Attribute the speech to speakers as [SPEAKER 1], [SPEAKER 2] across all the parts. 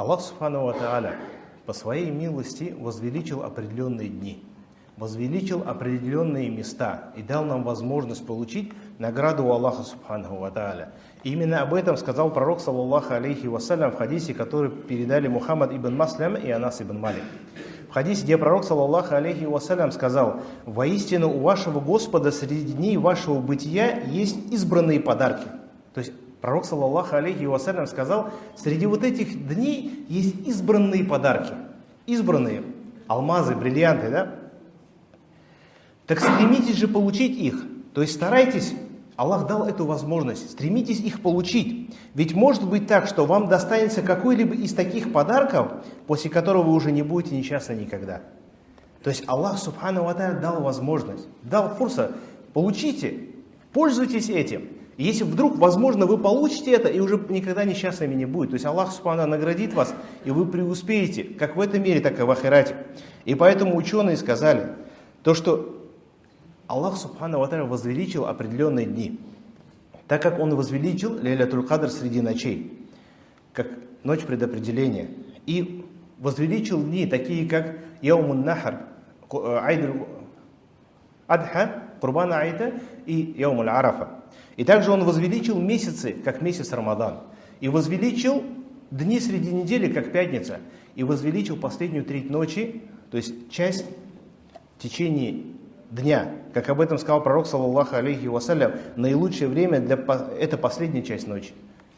[SPEAKER 1] Аллах Субхану ва Тааля по своей милости возвеличил определенные дни, возвеличил определенные места и дал нам возможность получить награду у Аллаха Субхану ва Тааля. И именно об этом сказал пророк, саллаллаху алейхи вассалям, в хадисе, который передали Мухаммад ибн Маслям и Анас ибн Малик. В хадисе, где пророк, саллаллаху алейхи вассалям, сказал: «Воистину у вашего Господа среди дней вашего бытия есть избранные подарки». То есть пророк, саллаллаху алейхи вассалям, сказал: среди вот этих дней есть избранные подарки. Избранные алмазы, бриллианты, да? Так стремитесь же получить их. То есть старайтесь, Аллах дал эту возможность, стремитесь их получить. Ведь может быть так, что вам достанется какой-либо из таких подарков, после которого вы уже не будете несчастны никогда. То есть Аллах Субхану ва Тааля дал возможность, дал фурса, получите, пользуйтесь этим. И если вдруг, возможно, вы получите это и уже никогда несчастными не будете. То есть Аллах Субхану наградит вас, и вы преуспеете, как в этом мире, так и в ахирате. И поэтому ученые сказали, то, что Аллах Субхану ва Тааля возвеличил определенные дни, так как Он возвеличил Лейлятуль Кадр среди ночей, как ночь предопределения, и возвеличил дни, такие как Яумун Нахар, Айдуль Адха, Курбан Айда и Яумуль Арафа. И также Он возвеличил месяцы, как месяц Рамадан, и возвеличил дни среди недели, как пятница, и возвеличил последнюю треть ночи, то есть часть в течение дня, как об этом сказал пророк, саллаллаху алейхи вассалям, наилучшее время это последняя часть ночи.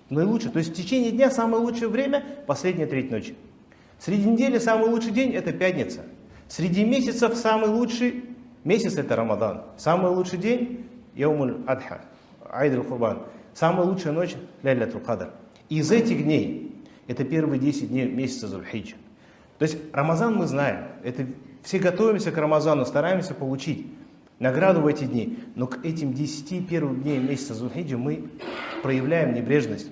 [SPEAKER 1] Наилучшее, то есть в течение дня самое лучшее время – последняя треть ночи. Среди недели самый лучший день – это пятница. Среди месяцев самый лучший месяц – это Рамадан. Самый лучший день – Яумуль Адха, Айдуль Курбан. Самая лучшая ночь – Лейлятуль Кадр. Из этих дней – это первые 10 дней месяца Зуль-Хиджа. То есть Рамазан мы знаем, это все готовимся к Рамазану, стараемся получить награду в эти дни. Но к этим 10 первым дням месяца Зуль-Хиджа мы проявляем небрежность.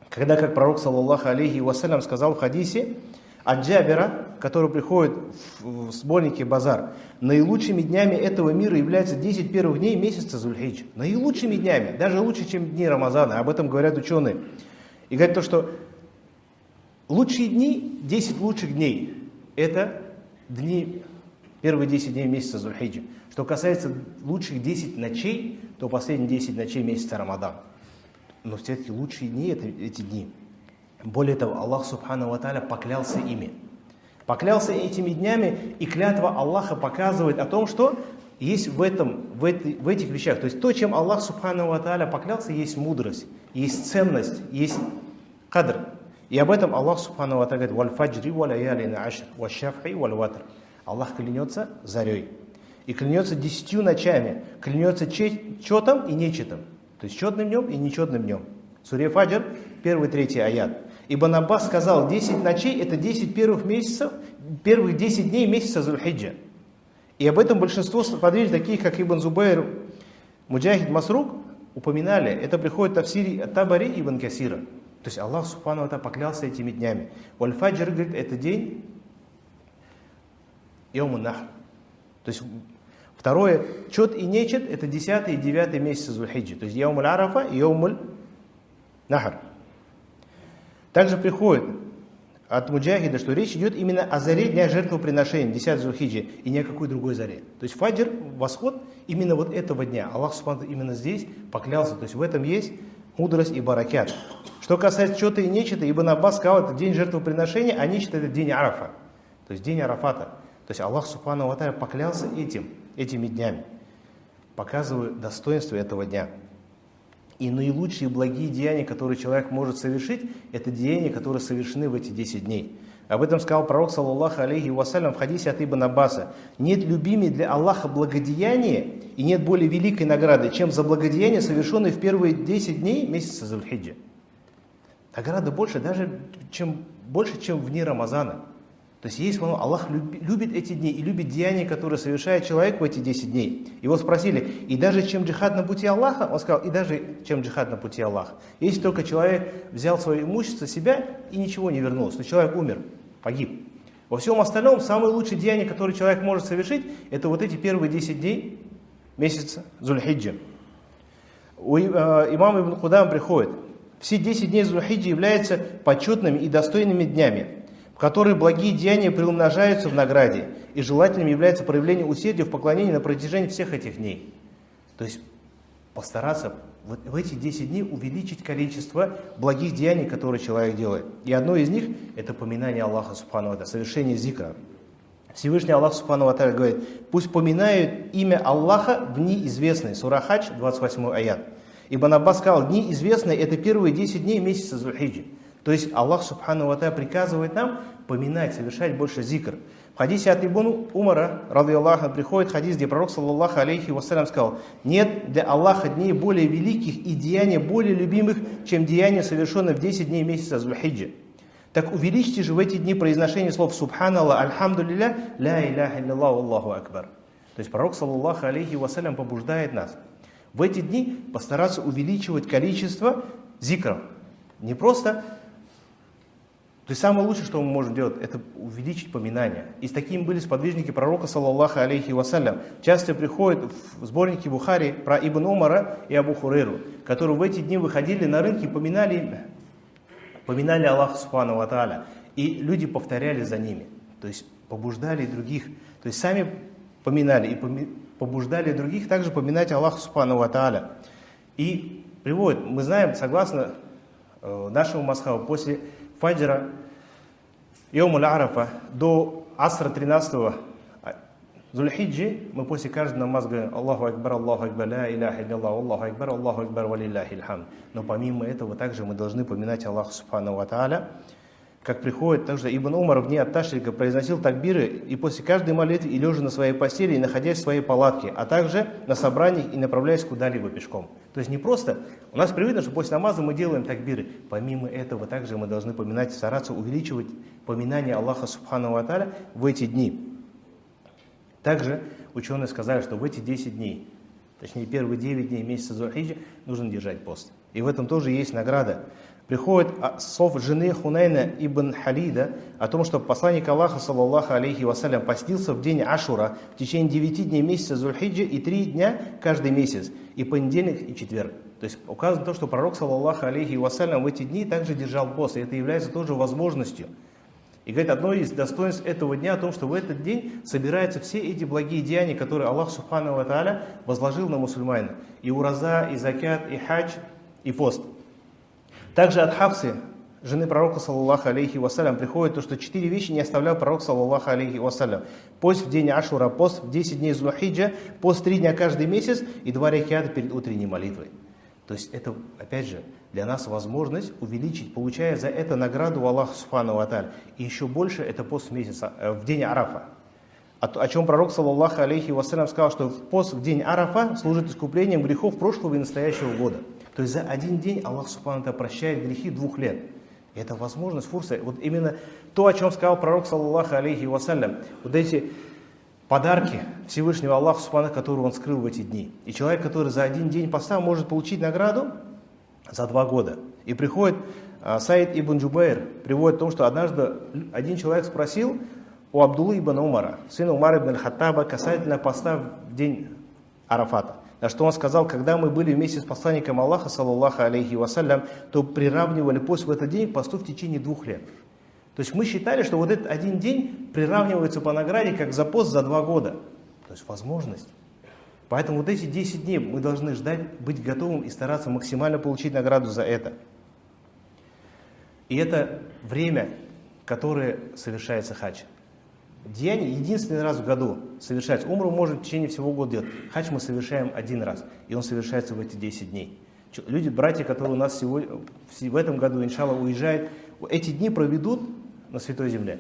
[SPEAKER 1] Когда, как пророк, саллаллаху алейхи вассалям, сказал в хадисе от Джабира, который приходит в сборнике Базар: наилучшими днями этого мира являются 10 первых дней месяца Зуль-Хиджа. Наилучшими днями, даже лучше, чем дни Рамазана. Об этом говорят ученые. И говорят то, что лучшие дни, 10 лучших дней, это дни, первые 10 дней месяца Зуль-Хиджа. Что касается лучших 10 ночей, то последние 10 ночей месяца Рамадан. Но все-таки лучшие дни это эти дни. Более того, Аллах Субхану ва Тааля поклялся ими. Поклялся этими днями, и клятва Аллаха показывает о том, что есть в этих вещах. То есть то, чем Аллах Субхану ва Тааля поклялся, есть мудрость, есть ценность, есть кадр. И об этом Аллах Субхану ва Тааля говорит: «Валь фаджри ва лаялин ашр, ва шафхи валь ватр». Аллах клянется зарей. И клянется 10 ночами. Клянется четом и нечетом. То есть четным днем и нечетным днем. Суре Фаджр, 1-3 аят. Ибн Аббас сказал: 10 ночей это 10 первых месяцев, первых 10 дней месяца Зуль-Хиджа. И об этом большинство подвижек, таких как Ибн Зубайр, Муджахид, Масрук, упоминали. Это приходит в тафсире Табари и Ибн Касира. То есть Аллах Субхану ва Тааля поклялся этими днями. Валь-Фаджр, говорит, это день Яумун Нахр. То есть второе, чет и нечет, это 10 и 9 месяцы Зуль-Хиджи. То есть Яумуль Арафа и Яумуль Нахр. Также приходит от Муджахида, что речь идет именно о заре дня жертвоприношения, 10 Зуль-Хиджи, и ни о какой другой заре. То есть Фаджр, восход именно вот этого дня. Аллах Субхану именно здесь поклялся. То есть в этом есть мудрость и баракят. Что касается чета и нечета, Ибн Аббас сказал, это день жертвоприношения, а нечет это день Арафа. То есть день Арафата. То есть Аллах Субхану ва Тааля поклялся этими днями, показывая достоинство этого дня. И наилучшие благие деяния, которые человек может совершить, это деяния, которые совершены в эти 10 дней. Об этом сказал пророк, саллаллаху алейхи вассалям, в хадисе от Ибн Аббаса: нет любимей для Аллаха благодеяния и нет более великой награды, чем за благодеяние, совершенное в первые 10 дней месяца Зуль-Хиджа. Награда больше, чем вне Рамазана. То есть Аллах любит эти дни и любит деяния, которые совершает человек в эти 10 дней. Его спросили: и даже чем джихад на пути Аллаха? Он сказал: и даже чем джихад на пути Аллаха. Если только человек взял свое имущество себя и ничего не вернулось, то человек умер, погиб. Во всем остальном, самое лучшее деяние, которое человек может совершить, это вот эти первые 10 дней месяца Зуль-Хиджа. У имама Ибн Кудама приходит Все 10 дней Зуль-Хиджи являются почетными и достойными днями, в которые благие деяния приумножаются в награде, и желательным является проявление усердия в поклонении на протяжении всех этих дней. То есть постараться в эти 10 дней увеличить количество благих деяний, которые человек делает. И одно из них – это поминание Аллаха Субхану ва Тааля, совершение зикра. Всевышний Аллах Субхану ва Тааля говорит: пусть поминают имя Аллаха в дни известные. Сура Хадж, 28 аят. Ибн Аббас сказал: дни известные – это первые 10 дней месяца Зуль-Хиджи. То есть Аллах Субхану ва Тааля приказывает нам поминать, совершать больше зикр. В хадисе от Ибн Умара, ради Аллаха, приходит хадис, где пророк, саллаллаху алейхи вассалям, сказал: нет для Аллаха дней более великих и деяния более любимых, чем деяния, совершенные в 10 дней месяца Зуль-Хиджи. Так увеличьте же в эти дни произношение слов Субханаллах, Альхамдулилля, Ля иляха илляллаху, Аллаху акбар. То есть пророк, саллаллаху алейхи вассалям, побуждает нас в эти дни постараться увеличивать количество зикров. Не просто... То есть самое лучшее, что мы можем делать, это увеличить поминания. И с такими были сподвижники пророка, саллаллаху алейхи вассалям. Часто приходят в сборнике Бухари про Ибн Умара и Абу Хурейру, которые в эти дни выходили на рынки и поминали Аллаха Субхану ва Тааля. И люди повторяли за ними. То есть побуждали других. То есть сами поминали и побуждали других также поминать Аллаха Субхану ва Тааля. И приводит, мы знаем, согласно нашему мазхабу, после фаджра Йомуль Арафа до асра 13-го Зуль-Хиджи мы после каждого намаза говорим: Аллаху акбар, ля иляха илляллах, Аллаху акбар, ва лиллахил хамд. Но помимо этого также мы должны поминать Аллаха Субхану ва Тааля. Как приходит, также Ибн Умар в дни ат-Ташрика произносил такбиры и после каждой молитвы, и лежа на своей постели, и находясь в своей палатке, а также на собраниях и направляясь куда-либо пешком. То есть не просто, у нас привычно, что после намаза мы делаем такбиры. Помимо этого также мы должны поминать, стараться увеличивать поминание Аллаха Субхану ва Тааля в эти дни. Также ученые сказали, что в эти 10 дней, точнее первые 9 дней месяца Зуль-Хиджи, нужно держать пост. И в этом тоже есть награда. Приходит слов жены Хунайна ибн Халида о том, что посланник Аллаха, саллаллаху алейхи вассалям, постился в день Ашура в течение 9 дней месяца Зуль-Хиджи и 3 дня каждый месяц, и понедельник, и четверг. То есть указано то, что пророк, саллаллаху алейхи вассалям, в эти дни также держал пост, и это является тоже возможностью. И говорит, одно из достоинств этого дня о том, что в этот день собираются все эти благие деяния, которые Аллах Субхану ва Тааля возложил на мусульман. И ураза, и закят, и хадж, и пост. Также от Хафсы, жены пророка, саллаллаху алейхи вассалям, приходит то, что 4 вещи не оставлял пророк, саллаллаху алейхи вассалям. Пост в день Ашура, пост в 10 дней Зуль-Хиджа, пост 3 дня каждый месяц и 2 рак'ата перед утренней молитвой. То есть это, опять же, для нас возможность увеличить, получая за это награду у Аллаха Субхану ва Тааля. И еще больше это пост месяца, в день Арафа. О чем пророк, саллаллаху алейхи вассалям, сказал, что пост в день Арафа служит искуплением грехов прошлого и настоящего года. То есть за один день Аллах Субхану ва Тааля прощает грехи 2 лет. И это возможность, фурса. Вот именно то, о чем сказал пророк, саллаллаху алейхи вассалям, вот эти подарки Всевышнего Аллаха Субхану, которые он скрыл в эти дни. И человек, который за один день поста может получить награду за 2 года. И приходит Саид ибн Джубайр, приводит о том, что однажды один человек спросил у Абдуллы ибн Умара, сына Умара ибн Хаттаба, касательно поста в день Арафата. На что он сказал: когда мы были вместе с посланником Аллаха, саллаллаху алейхи вассалям, то приравнивали пост в этот день к посту в течение 2 лет. То есть мы считали, что вот этот один день приравнивается по награде как за пост за 2 года. То есть возможность. Поэтому вот эти 10 дней мы должны ждать, быть готовым и стараться максимально получить награду за это. И это время, которое совершается хадж. Деяние единственный раз в году совершается. Умру можем в течение всего года делать. Хадж мы совершаем один раз, и он совершается в эти 10 дней. Люди, братья, которые у нас сегодня, в этом году, иншаллах, уезжают, эти дни проведут на Святой Земле.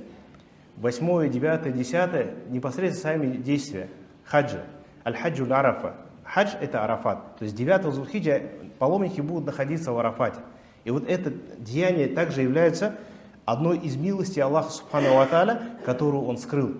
[SPEAKER 1] 8, 9, 10 непосредственно сами действия хаджа. Аль-хаджу арафа. Хадж – это Арафат. То есть 9 Зуль-Хиджа паломники будут находиться в Арафате. И вот это деяние также является одной из милостей Аллаха Субхану ва Тааля, которую он скрыл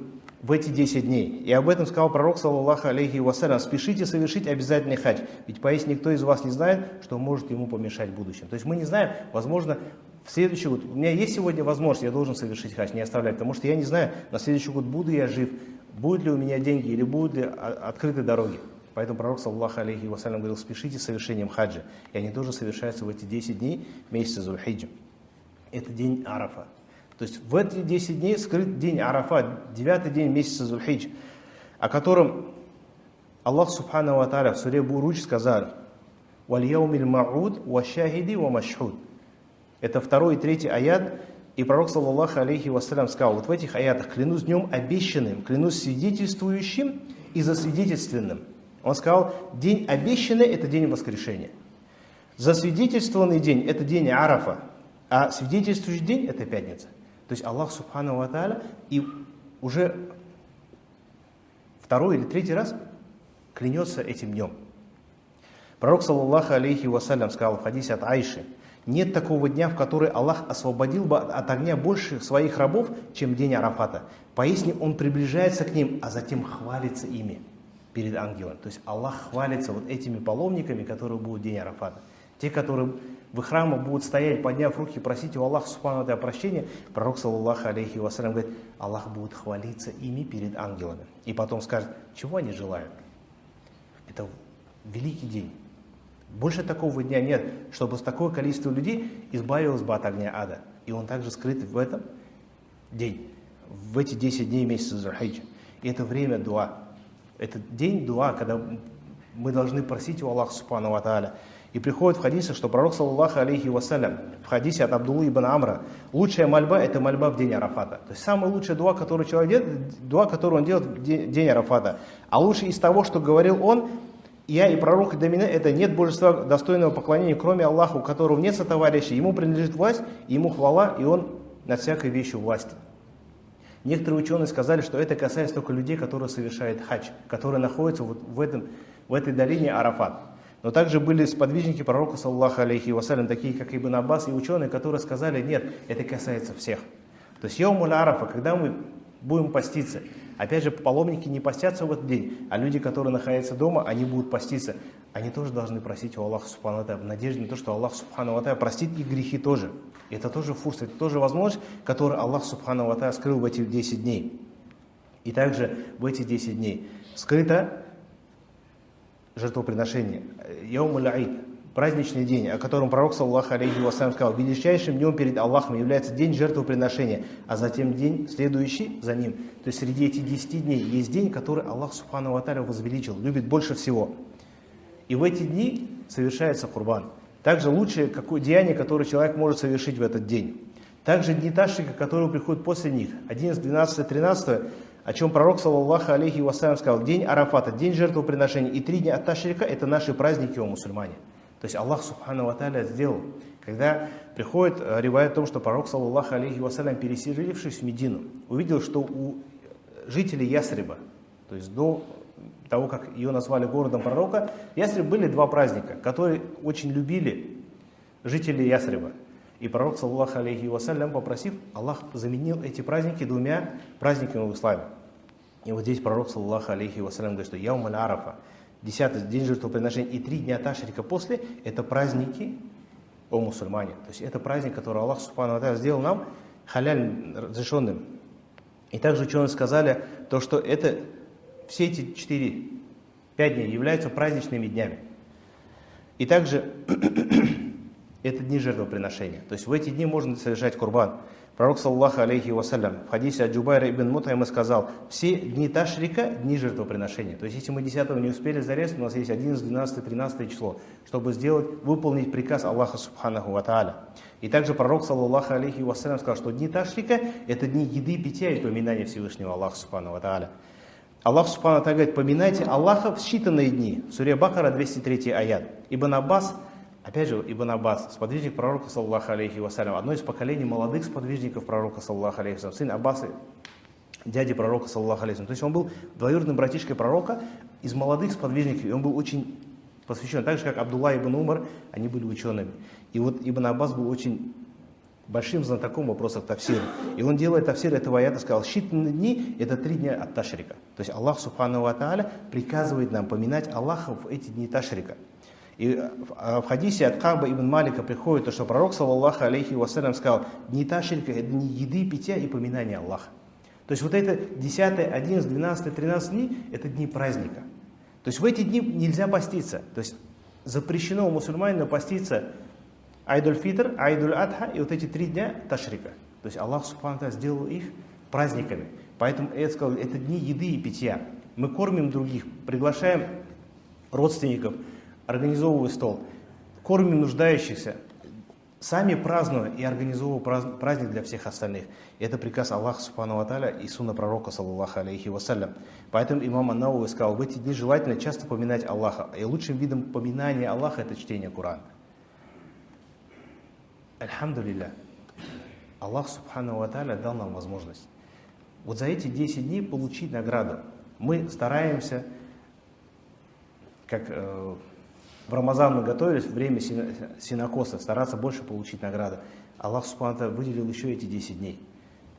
[SPEAKER 1] в эти 10 дней. И об этом сказал пророк, саллаллаху алейхи вассалям: спешите совершить обязательный хадж, ведь поистине никто из вас не знает, что может ему помешать в будущем. То есть мы не знаем, возможно, в следующий год, у меня есть сегодня возможность, я должен совершить хадж, не оставлять, потому что я не знаю, на следующий год буду я жив, будут ли у меня деньги или будут ли открыты дороги. Поэтому пророк, саллаллаху алейхи вассалям, говорил: спешите с совершением хаджа. И они тоже совершаются в эти 10 дней месяца Зуль-Хиджа. Это день Арафа. То есть в эти 10 дней скрыт день Арафа, 9-й день месяца Зуль-Хидж, о котором Аллах Субхану ва Тааля в суре Буруч сказал: «Валь яумиль мауд ва шахиди ва машхуд». Это 2 и 3 аят. И пророк, саллаллаху алейхи вассалям, сказал: вот в этих аятах: клянусь днем обещанным, клянусь свидетельствующим и засвидетельственным. Он сказал: день обещанный – это день воскрешения. Засвидетельствованный день – это день Арафа, а свидетельствующий день – это пятница. То есть Аллах Субхану ва Тааля и уже 2 или 3 раз клянется этим днем. Пророк, саллаллаху алейхи вассалям, сказал в хадисе от Айши: нет такого дня, в который Аллах освободил бы от огня больше своих рабов, чем день Арафата. Поясни, он приближается к ним, а затем хвалится ими перед ангелом. То есть Аллах хвалится вот этими паломниками, которые будут в день Арафата. Те, которые в храме будут стоять, подняв руки, просить у Аллаха Субхану ва Тааля прощения, пророк, саллаллаху алейхи вассалям, говорит: Аллах будет хвалиться ими перед ангелами. И потом скажет: чего они желают? Это великий день. Больше такого дня нет, чтобы такое количество людей избавилось бы от огня ада. И он также скрыт в этом день, в эти 10 дней месяца Зуль-Хидж. И это время дуа. Это день дуа, когда мы должны просить у Аллаха Субхану ва Тааля. И приходит в хадисе, что пророк, саллаллаху алейхи вассалям, в хадисе от Абдуллы ибн Амра: лучшая мольба – это мольба в день Арафата. То есть самая лучшая дуа, которую человек делает, дуа, которую он делает в день Арафата. А лучше из того, что говорил он: я и пророк, и до меня, это нет божества достойного поклонения, кроме Аллаха, у которого нет сотоварища, ему принадлежит власть, ему хвала, и он над всякой вещью власти. Некоторые ученые сказали, что это касается только людей, которые совершают хадж, которые находятся вот в этой долине Арафат. Но также были сподвижники пророка, саллаллаху алейхи вассалям, такие как Ибн Аббас и ученые, которые сказали: нет, это касается всех. То есть Яумуль Арафа, когда мы будем поститься, опять же, паломники не постятся в этот день, а люди, которые находятся дома, они будут поститься. Они тоже должны просить у Аллаха Субхану ва Тааля, в надежде на то, что Аллах Субхану ва Тааля простит их грехи тоже. Это тоже фурс, это тоже возможность, которую Аллах Субхану ва Тааля скрыл в эти 10 дней. И также в эти 10 дней скрыто жертвоприношение. Яумуль Аид, праздничный день, о котором пророк, саллаллаху алейхи вассалям, сказал: величайшим днем перед Аллахом является день жертвоприношения, а затем день, следующий за ним. То есть среди этих 10 дней есть день, который Аллах Субхану ва Тааля возвеличил, любит больше всего. И в эти дни совершается курбан. Также лучшее деяние, которое человек может совершить в этот день. Также дни Ташрика, которые приходят после них, 11, 12, 13, о чем пророк, саллаллаху алейхи вассалям, сказал: день Арафата, день жертвоприношения и 3 дня от Ташрика – это наши праздники, о мусульмане. То есть Аллах Субхану ва Тааля сделал. Когда приходит ривайат о том, что пророк, саллаллаху алейхи вассалям, переселившись в Медину, увидел, что у жителей Ясриба, то есть до того, как ее назвали городом пророка, Ясриб были 2 праздника, которые очень любили жители Ясриба. И пророк, саллаллаху алейхи вассалям, попросив, Аллах заменил эти праздники 2 праздниками в исламе. И вот здесь пророк, саллаллаху алейхи вассалям, говорит, что Яумуль Арафа, 10-й день жертвоприношения и 3 дня Ташрика после – это праздники, о мусульмане. То есть это праздник, который Аллах Субхану ва Тааля сделал нам халяльным, разрешенным. И также ученые сказали, то, что это, все эти 5 дней являются праздничными днями. И также это дни жертвоприношения. То есть в эти дни можно совершать курбан. Пророк, саллаллаху алейхи вассалям, в хадисе от Джубайра ибн Мутайма сказал: все дни Ташрика – дни жертвоприношения. То есть если мы 10-го не успели зарезать, у нас есть 11, 12, 13 число, чтобы выполнить приказ Аллаха Субханаху ва Тааля. И также пророк, саллаллаху алейхи вассалям, сказал, что дни Ташрика – это дни еды, питья и поминания Всевышнего Аллаха Субханаху ва Тааля. Аллах Субхану ва Тааля говорит: поминайте Аллаха в считанные дни. В суре Бакара, 203 аят. Ибн Аббас, опять же, Ибн Аббас, сподвижник пророка, саллаллаху алейхи вассалям, одно из поколений молодых сподвижников пророка, саллаллаху алейхи вассалям, сын Аббаса, дяди пророка, саллаллаху алейхи вассалям. То есть он был двоюродным братишкой пророка из молодых сподвижников, и он был очень посвящен. Так же, как Абдулла ибн Умар, они были учеными. И вот Ибн Аббас был очень большим знатоком вопросов тафсира. И он, делая тафсир этого аята, сказал: считанные дни – это 3 дня от Ташрика. То есть Аллах Субхану ва Тааля приказывает нам поминать Аллаха в эти дни Ташрика. И в хадисе от Кааба ибн Малика приходит то, что пророк, саллаллаху алейхи вассалям, сказал: дни Ташрика – это дни еды, питья и поминания Аллаха. То есть вот это 10, 11, 12, 13 дней – это дни праздника. То есть в эти дни нельзя поститься. То есть запрещено у мусульманина поститься Айдуль-Фитр, Айдуль-Адха и вот эти 3 дня Ташрика. То есть Аллах Субхану ва Тааля сделал их праздниками. Поэтому я сказал, это дни еды и питья. Мы кормим других, приглашаем родственников, организовывая стол, кормим нуждающихся, сами празднуя и организовывая праздник для всех остальных. И это приказ Аллаха Субхану ва Тааля и сунна пророка, саллаллаху алейхи вассалям. Поэтому имам ан-Навави сказал, в эти дни желательно часто поминать Аллаха. И лучшим видом поминания Аллаха это чтение Корана. Альхамдулилля. Аллах Субхану ва Тааля дал нам возможность вот за эти 10 дней получить награду. Мы стараемся, как в Рамазан мы готовились, время синокоса, стараться больше получить награду. Аллах Субхану ва Тааля выделил еще эти 10 дней.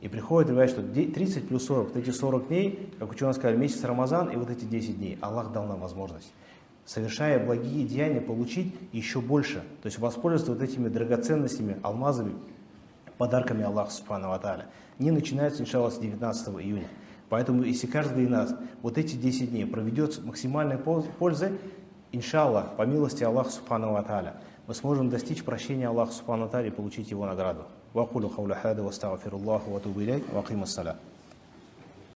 [SPEAKER 1] И приходит, говорят, что 30 плюс 40, вот эти 40 дней, как ученые сказали, месяц Рамазан и вот эти 10 дней. Аллах дал нам возможность, совершая благие деяния, получить еще больше. То есть воспользоваться вот этими драгоценностями, алмазами, подарками Аллаха Субхану ва Тааля. Дни начинаются, иншаллах, с 19 июня. Поэтому, если каждый из нас вот эти 10 дней проведет с максимальной пользой, иншаллах, по милости Аллаха Субхану ва Тааля, мы сможем достичь прощения Аллаха Субхану ва Тааля и получить его награду. Ва акулу кауля хада ва астагфируллаха ва атубу илейх ва акимус салат.